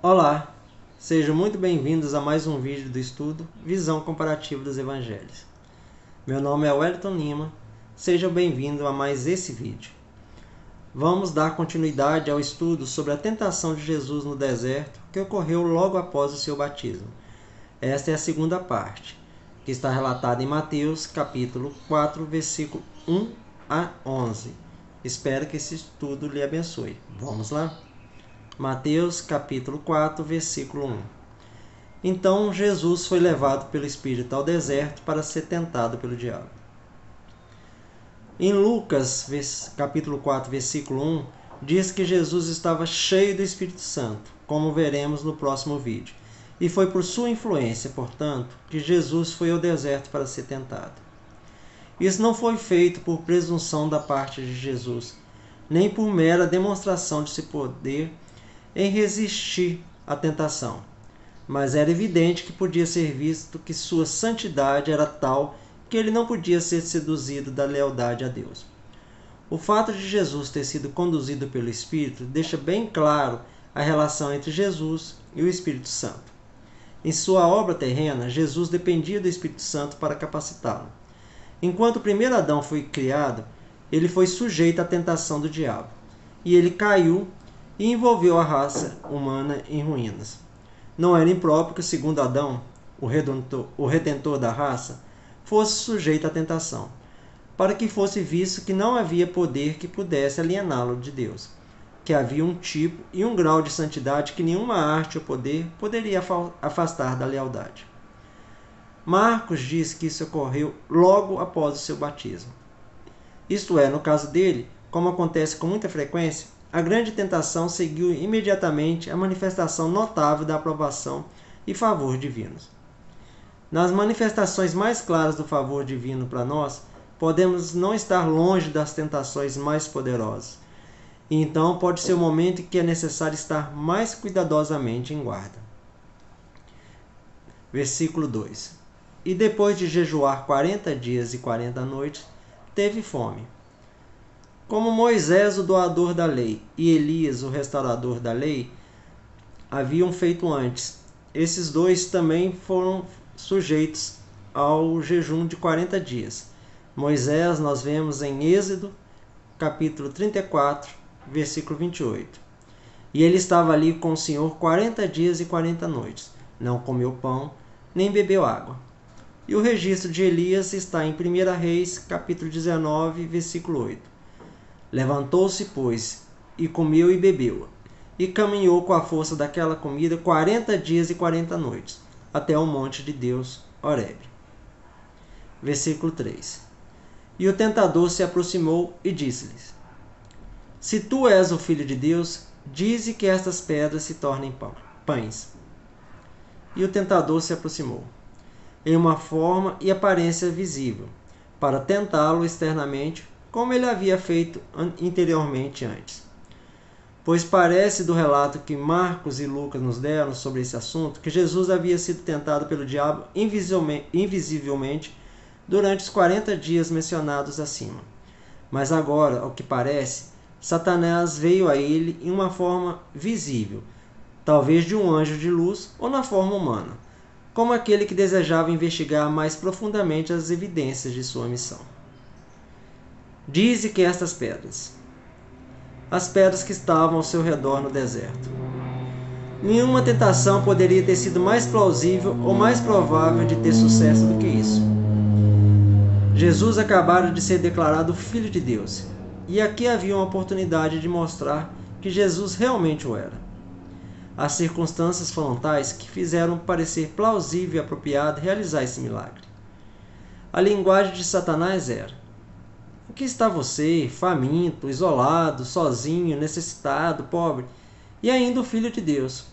Olá, sejam muito bem-vindos a mais um vídeo do estudo Visão Comparativa dos Evangelhos. Meu nome é Wellington Lima, seja bem-vindo a mais esse vídeo. Vamos dar continuidade ao estudo sobre a tentação de Jesus no deserto que ocorreu logo após o seu batismo. Esta é a segunda parte, que está relatada em Mateus capítulo 4, versículo 1 a 11. Espero que esse estudo lhe abençoe. Vamos lá? Mateus capítulo 4, versículo 1. Então Jesus foi levado pelo Espírito ao deserto para ser tentado pelo diabo. Em Lucas capítulo 4, versículo 1, diz que Jesus estava cheio do Espírito Santo, como veremos no próximo vídeo. E foi por sua influência, portanto, que Jesus foi ao deserto para ser tentado. Isso não foi feito por presunção da parte de Jesus, nem por mera demonstração de seu poder em resistir à tentação, mas era evidente que podia ser visto que sua santidade era tal que ele não podia ser seduzido da lealdade a Deus. O fato de Jesus ter sido conduzido pelo Espírito deixa bem claro a relação entre Jesus e o Espírito Santo. Em sua obra terrena, Jesus dependia do Espírito Santo para capacitá-lo. Enquanto o primeiro Adão foi criado, ele foi sujeito à tentação do diabo, e ele caiu e envolveu a raça humana em ruínas. Não era impróprio que o segundo Adão, o redentor da raça, fosse sujeito à tentação, para que fosse visto que não havia poder que pudesse aliená-lo de Deus, que havia um tipo e um grau de santidade que nenhuma arte ou poder poderia afastar da lealdade. Marcos diz que isso ocorreu logo após o seu batismo. Isto é, no caso dele, como acontece com muita frequência, a grande tentação seguiu imediatamente a manifestação notável da aprovação e favor divinos. Nas manifestações mais claras do favor divino para nós, podemos não estar longe das tentações mais poderosas. E então pode ser o momento em que é necessário estar mais cuidadosamente em guarda. Versículo 2. E depois de jejuar 40 dias e 40 noites, teve fome. Como Moisés, o doador da lei, e Elias, o restaurador da lei, haviam feito antes, esses dois também foram sujeitos ao jejum de 40 dias. Moisés, nós vemos em Êxodo, capítulo 34, versículo 28. E ele estava ali com o Senhor 40 dias e 40 noites. Não comeu pão, nem bebeu água. E o registro de Elias está em 1 Reis, capítulo 19, versículo 8. Levantou-se, pois, e comeu e bebeu, e caminhou com a força daquela comida 40 dias e 40 noites, até o monte de Deus, Horebe. Versículo 3. E o tentador se aproximou e disse-lhes: Se tu és o Filho de Deus, dize que estas pedras se tornem pães. E o tentador se aproximou, em uma forma e aparência visível, para tentá-lo externamente, como ele havia feito interiormente antes. Pois parece do relato que Marcos e Lucas nos deram sobre esse assunto que Jesus havia sido tentado pelo diabo invisivelmente durante os 40 dias mencionados acima. Mas agora, ao que parece, Satanás veio a ele em uma forma visível, talvez de um anjo de luz ou na forma humana, como aquele que desejava investigar mais profundamente as evidências de sua missão. Dize que estas pedras, as pedras que estavam ao seu redor no deserto. Nenhuma tentação poderia ter sido mais plausível ou mais provável de ter sucesso do que isso. Jesus acabara de ser declarado Filho de Deus, e aqui havia uma oportunidade de mostrar que Jesus realmente o era. As circunstâncias foram tais que fizeram parecer plausível e apropriado realizar esse milagre. A linguagem de Satanás era: aqui está você, faminto, isolado, sozinho, necessitado, pobre, e ainda o Filho de Deus.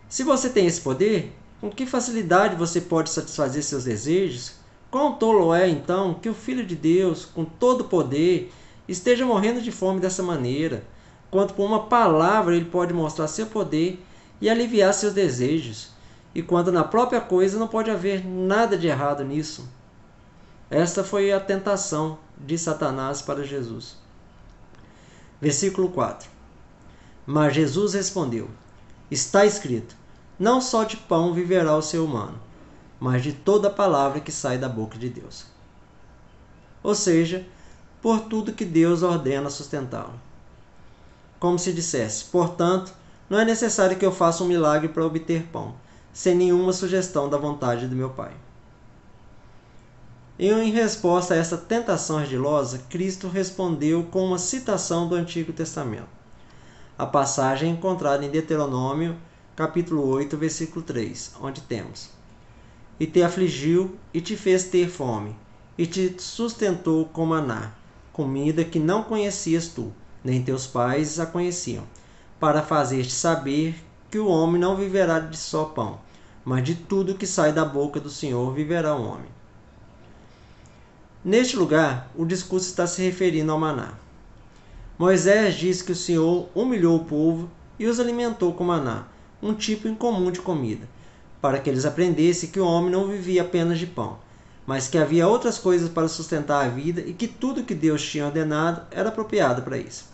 Se você tem esse poder, com que facilidade você pode satisfazer seus desejos? Quão tolo é, então, que o Filho de Deus, com todo o poder, esteja morrendo de fome dessa maneira, quanto por uma palavra ele pode mostrar seu poder e aliviar seus desejos, e quando na própria coisa não pode haver nada de errado nisso. Esta foi a tentação de Satanás para Jesus. Versículo 4. Mas Jesus respondeu: Está escrito: não só de pão viverá o ser humano, mas de toda palavra que sai da boca de Deus. Ou seja, por tudo que Deus ordena sustentá-lo. Como se dissesse: portanto, não é necessário que eu faça um milagre para obter pão, sem nenhuma sugestão da vontade do meu Pai. E em resposta a essa tentação ardilosa, Cristo respondeu com uma citação do Antigo Testamento. A passagem é encontrada em Deuteronômio, capítulo 8, versículo 3, onde temos: e te afligiu, e te fez ter fome, e te sustentou com maná, comida que não conhecias tu, nem teus pais a conheciam, para fazer-te saber que o homem não viverá de só pão, mas de tudo que sai da boca do Senhor viverá o homem. Neste lugar, o discurso está se referindo ao maná. Moisés diz que o Senhor humilhou o povo e os alimentou com maná, um tipo incomum de comida, para que eles aprendessem que o homem não vivia apenas de pão, mas que havia outras coisas para sustentar a vida e que tudo que Deus tinha ordenado era apropriado para isso.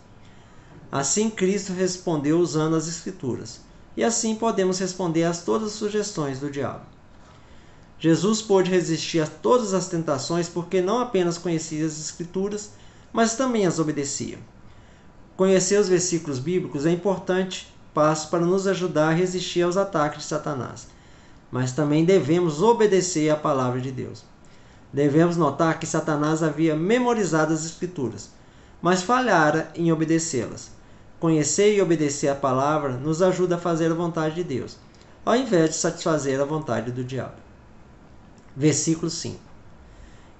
Assim Cristo respondeu usando as Escrituras, e assim podemos responder a todas as sugestões do diabo. Jesus pôde resistir a todas as tentações porque não apenas conhecia as Escrituras, mas também as obedecia. Conhecer os versículos bíblicos é importante passo para nos ajudar a resistir aos ataques de Satanás, mas também devemos obedecer à palavra de Deus. Devemos notar que Satanás havia memorizado as Escrituras, mas falhara em obedecê-las. Conhecer e obedecer a palavra nos ajuda a fazer a vontade de Deus, ao invés de satisfazer a vontade do diabo. Versículo 5.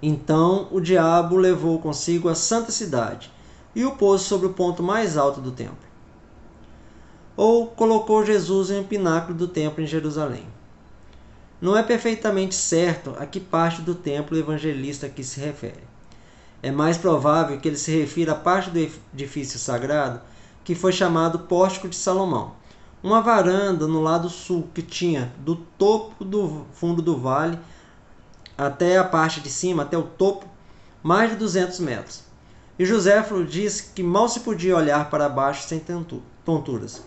Então o diabo levou consigo a santa cidade e o pôs sobre o ponto mais alto do templo. Ou colocou Jesus em um pináculo do templo em Jerusalém. Não é perfeitamente certo a que parte do templo o evangelista aqui se refere. É mais provável que ele se refira à parte do edifício sagrado que foi chamado Pórtico de Salomão, uma varanda no lado sul que tinha do topo do fundo do vale até a parte de cima, até o topo, mais de 200 metros. E Joséfo diz que mal se podia olhar para baixo sem tonturas.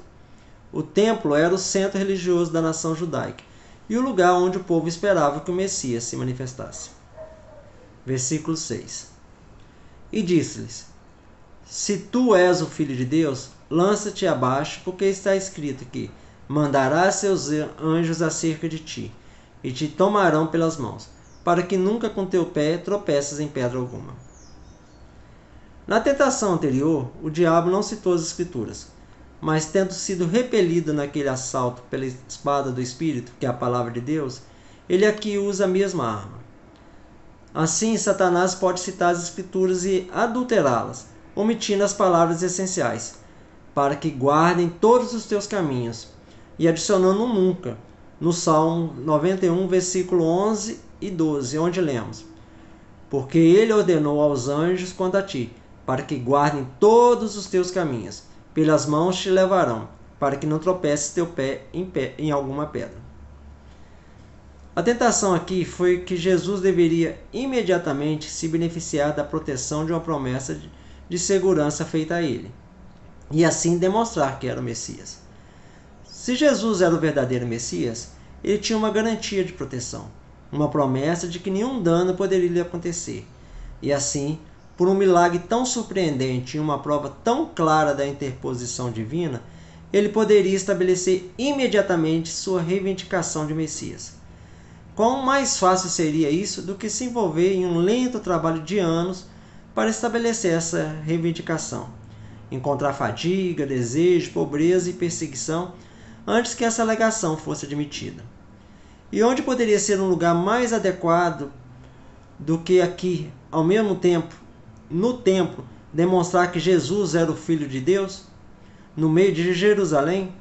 O templo era o centro religioso da nação judaica e o lugar onde o povo esperava que o Messias se manifestasse. Versículo 6. E disse-lhes: se tu és o Filho de Deus, lança-te abaixo, porque está escrito que mandará seus anjos acerca de ti, e te tomarão pelas mãos, para que nunca com teu pé tropeças em pedra alguma. Na tentação anterior, o diabo não citou as Escrituras, mas tendo sido repelido naquele assalto pela espada do Espírito, que é a palavra de Deus, ele aqui usa a mesma arma. Assim, Satanás pode citar as Escrituras e adulterá-las, omitindo as palavras essenciais, para que guardem todos os teus caminhos, e adicionando um nunca, no Salmo 91, versículo 11 e 12, onde lemos: porque ele ordenou aos anjos quanto a ti, para que guardem todos os teus caminhos, pelas mãos te levarão, para que não tropeces teu pé em alguma pedra. A tentação aqui foi que Jesus deveria imediatamente se beneficiar da proteção de uma promessa de segurança feita a ele, e assim demonstrar que era o Messias. Se Jesus era o verdadeiro Messias, ele tinha uma garantia de proteção, uma promessa de que nenhum dano poderia lhe acontecer, e assim, por um milagre tão surpreendente e uma prova tão clara da interposição divina, ele poderia estabelecer imediatamente sua reivindicação de Messias. Quão mais fácil seria isso do que se envolver em um lento trabalho de anos para estabelecer essa reivindicação, encontrar fadiga, desejo, pobreza e perseguição antes que essa alegação fosse admitida. E onde poderia ser um lugar mais adequado do que aqui, ao mesmo tempo, no templo, demonstrar que Jesus era o Filho de Deus, no meio de Jerusalém,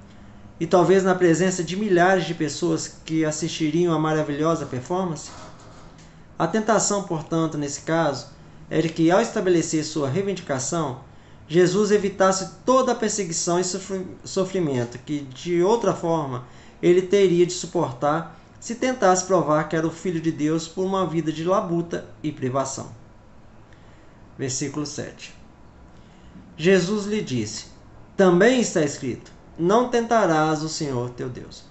e talvez na presença de milhares de pessoas que assistiriam à maravilhosa performance? A tentação, portanto, nesse caso, era que, ao estabelecer sua reivindicação, Jesus evitasse toda a perseguição e sofrimento que, de outra forma, ele teria de suportar se tentasse provar que era o Filho de Deus por uma vida de labuta e privação. Versículo 7. Jesus lhe disse: também está escrito: não tentarás o Senhor teu Deus.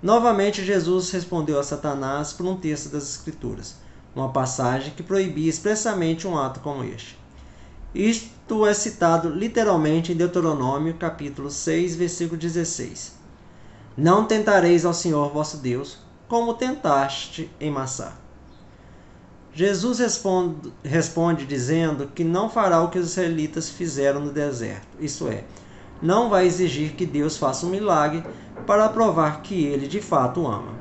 Novamente, Jesus respondeu a Satanás por um texto das Escrituras, uma passagem que proibia expressamente um ato como este. Isto é citado literalmente em Deuteronômio, capítulo 6, versículo 16. Não tentareis ao Senhor vosso Deus, como tentaste em Massá. Jesus responde dizendo que não fará o que os israelitas fizeram no deserto, isto é, não vai exigir que Deus faça um milagre para provar que ele de fato o ama.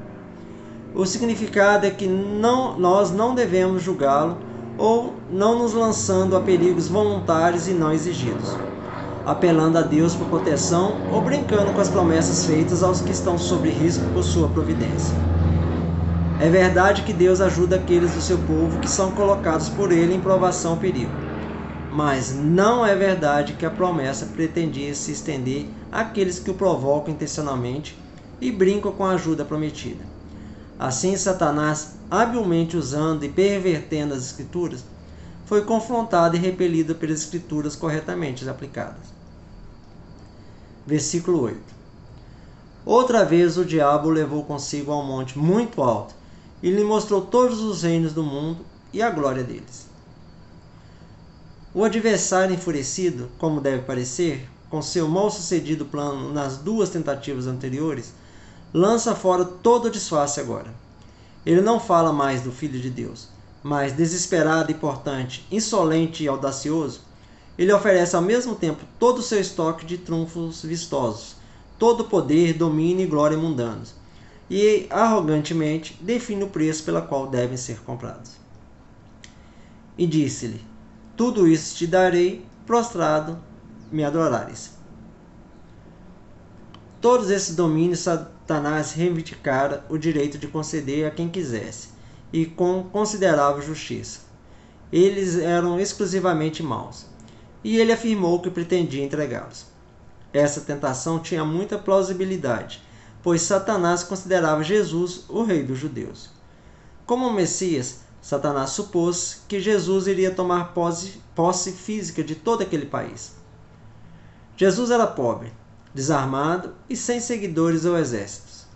O significado é que nós não devemos julgá-lo ou não nos lançando a perigos voluntários e não exigidos, apelando a Deus por proteção ou brincando com as promessas feitas aos que estão sob risco por sua providência. É verdade que Deus ajuda aqueles do seu povo que são colocados por ele em provação ou perigo. Mas não é verdade que a promessa pretendia se estender àqueles que o provocam intencionalmente e brincam com a ajuda prometida. Assim, Satanás, habilmente usando e pervertendo as Escrituras, foi confrontado e repelido pelas Escrituras corretamente aplicadas. Versículo 8. Outra vez o diabo o levou consigo a um monte muito alto e lhe mostrou todos os reinos do mundo e a glória deles. O adversário enfurecido, como deve parecer, com seu mal-sucedido plano nas duas tentativas anteriores, lança fora todo o disfarce agora. Ele não fala mais do Filho de Deus, mas desesperado e portante, insolente e audacioso, ele oferece ao mesmo tempo todo o seu estoque de trunfos vistosos, todo o poder, domínio e glória mundanos, e arrogantemente define o preço pela qual devem ser comprados. E disse-lhe: tudo isso te darei, prostrado me adorares. Todos esses domínios Satanás reivindicara o direito de conceder a quem quisesse, e com considerável justiça. Eles eram exclusivamente maus, e ele afirmou que pretendia entregá-los. Essa tentação tinha muita plausibilidade, pois Satanás considerava Jesus o rei dos judeus. Como Messias, Satanás supôs que Jesus iria tomar posse física de todo aquele país. Jesus era pobre, desarmado e sem seguidores ou exércitos.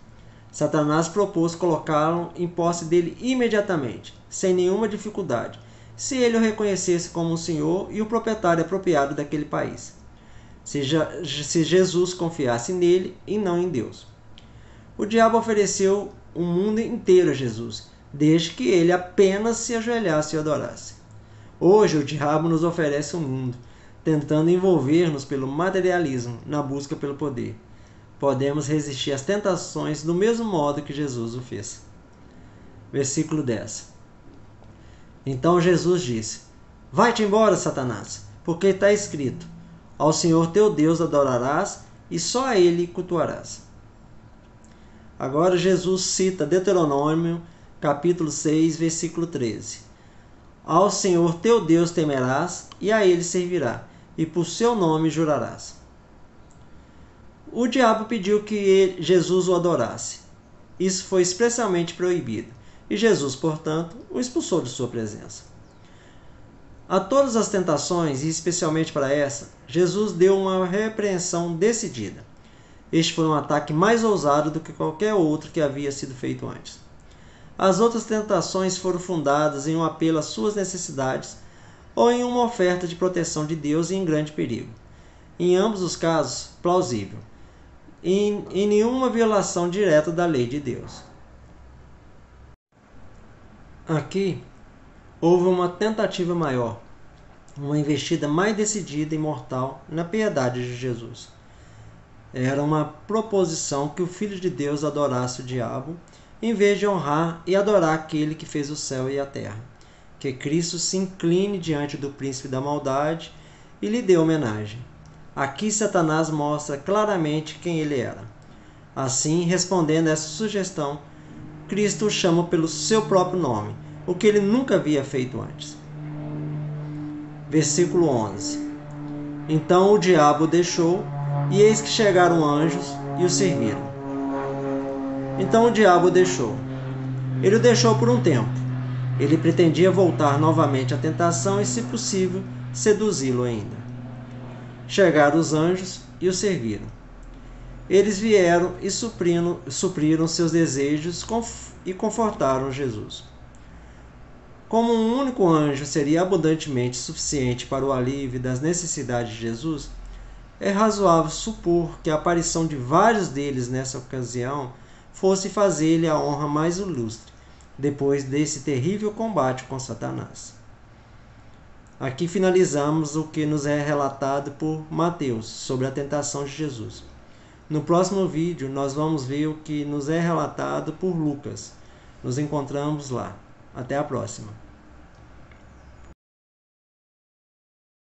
Satanás propôs colocá-lo em posse dele imediatamente, sem nenhuma dificuldade, se ele o reconhecesse como o senhor e o proprietário apropriado daquele país. Se Jesus confiasse nele e não em Deus. O diabo ofereceu o mundo inteiro a Jesus, desde que ele apenas se ajoelhasse e o adorasse. Hoje o diabo nos oferece o mundo, tentando envolver-nos pelo materialismo, na busca pelo poder. Podemos resistir às tentações do mesmo modo que Jesus o fez. Versículo 10. Então Jesus disse: vai-te embora, Satanás, porque está escrito: ao Senhor teu Deus adorarás e só a ele cultuarás. Agora Jesus cita Deuteronômio, capítulo 6, versículo 13. Ao Senhor teu Deus temerás e a ele servirá, e por seu nome jurarás. O diabo pediu que Jesus o adorasse. Isso foi expressamente proibido, e Jesus, portanto, o expulsou de sua presença. A todas as tentações, e especialmente para essa, Jesus deu uma repreensão decidida. Este foi um ataque mais ousado do que qualquer outro que havia sido feito antes. As outras tentações foram fundadas em um apelo às suas necessidades ou em uma oferta de proteção de Deus em grande perigo. Em ambos os casos, plausível. Em nenhuma violação direta da lei de Deus. Aqui, houve uma tentativa maior, uma investida mais decidida e mortal na piedade de Jesus. Era uma proposição que o Filho de Deus adorasse o diabo, em vez de honrar e adorar aquele que fez o céu e a terra. Que Cristo se incline diante do príncipe da maldade e lhe dê homenagem. Aqui Satanás mostra claramente quem ele era. Assim, respondendo a essa sugestão, Cristo o chama pelo seu próprio nome, o que ele nunca havia feito antes. Versículo 11. Então o diabo o deixou, e eis que chegaram anjos e o serviram. Então o diabo o deixou. Ele o deixou por um tempo. Ele pretendia voltar novamente à tentação e, se possível, seduzi-lo ainda. Chegaram os anjos e o serviram. Eles vieram e supriram seus desejos e confortaram Jesus. Como um único anjo seria abundantemente suficiente para o alívio das necessidades de Jesus, é razoável supor que a aparição de vários deles nessa ocasião fosse fazer-lhe a honra mais ilustre, depois desse terrível combate com Satanás. Aqui finalizamos o que nos é relatado por Mateus sobre a tentação de Jesus. No próximo vídeo, nós vamos ver o que nos é relatado por Lucas. Nos encontramos lá. Até a próxima.